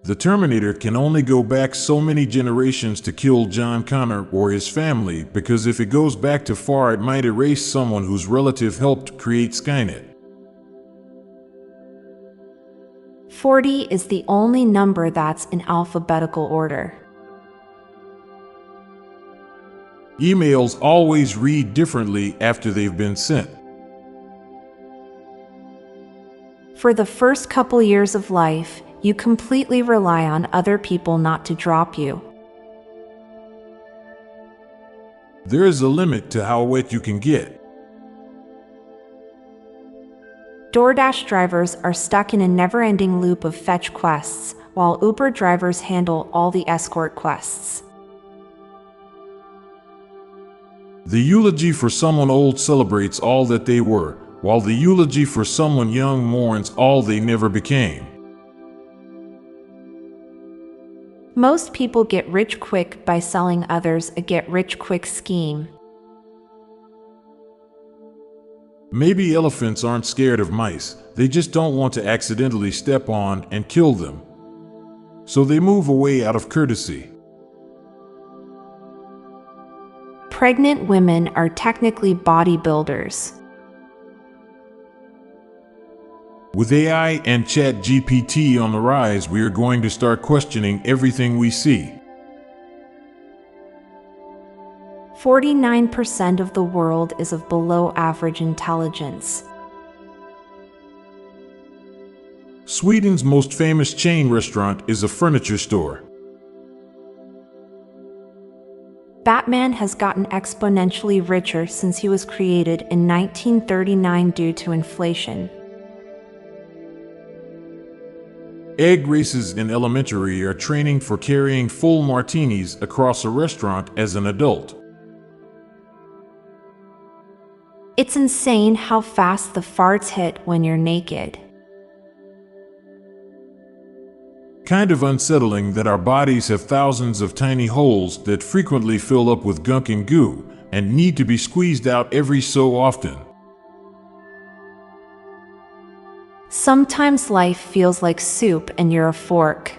The Terminator can only go back so many generations to kill John Connor or his family, because if it goes back too far, it might erase someone whose relative helped create Skynet. 40 is the only number that's in alphabetical order. Emails always read differently after they've been sent. For the first couple years of life, you completely rely on other people not to drop you. There is a limit to how wet you can get. DoorDash drivers are stuck in a never-ending loop of fetch quests, while Uber drivers handle all the escort quests. The eulogy for someone old celebrates all that they were, while the eulogy for someone young mourns all they never became. Most people get rich quick by selling others a get-rich-quick scheme. Maybe elephants aren't scared of mice, they just don't want to accidentally step on and kill them. So they move away out of courtesy. Pregnant women are technically bodybuilders. With AI and ChatGPT on the rise, we are going to start questioning everything we see. 49% of the world is of below average intelligence. Sweden's most famous chain restaurant is a furniture store. Batman has gotten exponentially richer since he was created in 1939 due to inflation. Egg races in elementary are training for carrying full martinis across a restaurant as an adult. It's insane how fast the farts hit when you're naked. Kind of unsettling that our bodies have thousands of tiny holes that frequently fill up with gunk and goo and need to be squeezed out every so often. Sometimes life feels like soup and you're a fork.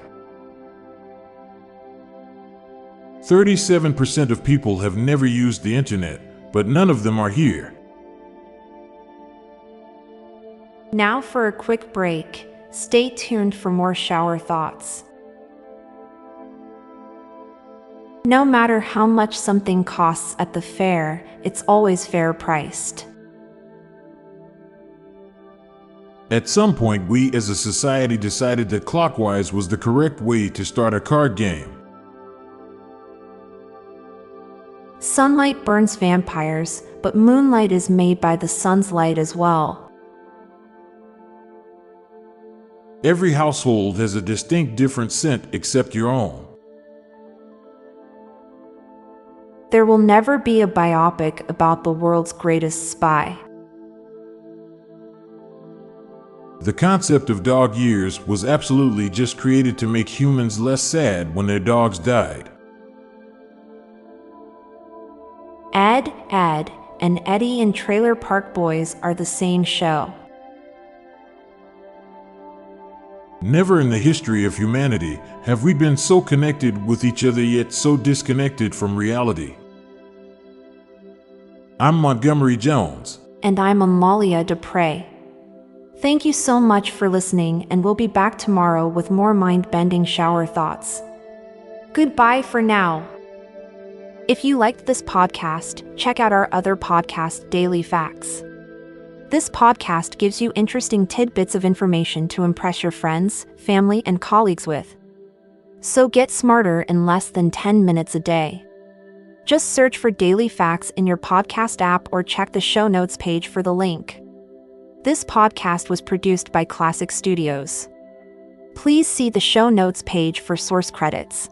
37% of people have never used the internet, but none of them are here. Now for a quick break. Stay tuned for more shower thoughts. No matter how much something costs at the fair, it's always fair priced. At some point, we as a society decided that clockwise was the correct way to start a card game. Sunlight burns vampires, but moonlight is made by the sun's light as well. Every household has a distinct different scent except your own. There will never be a biopic about the world's greatest spy. The concept of dog years was absolutely just created to make humans less sad when their dogs died. Ed, and Eddie in Trailer Park Boys are the same show. Never in the history of humanity have we been so connected with each other yet so disconnected from reality. I'm Montgomery Jones. And I'm Amalia Dupre. Thank you so much for listening, and we'll be back tomorrow with more mind-bending shower thoughts. Goodbye for now. If you liked this podcast, check out our other podcast, Daily Facts. This podcast gives you interesting tidbits of information to impress your friends, family, and colleagues with. So get smarter in less than 10 minutes a day. Just search for Daily Facts in your podcast app or check the show notes page for the link. This podcast was produced by Klassic Studios. Please see the show notes page for source credits.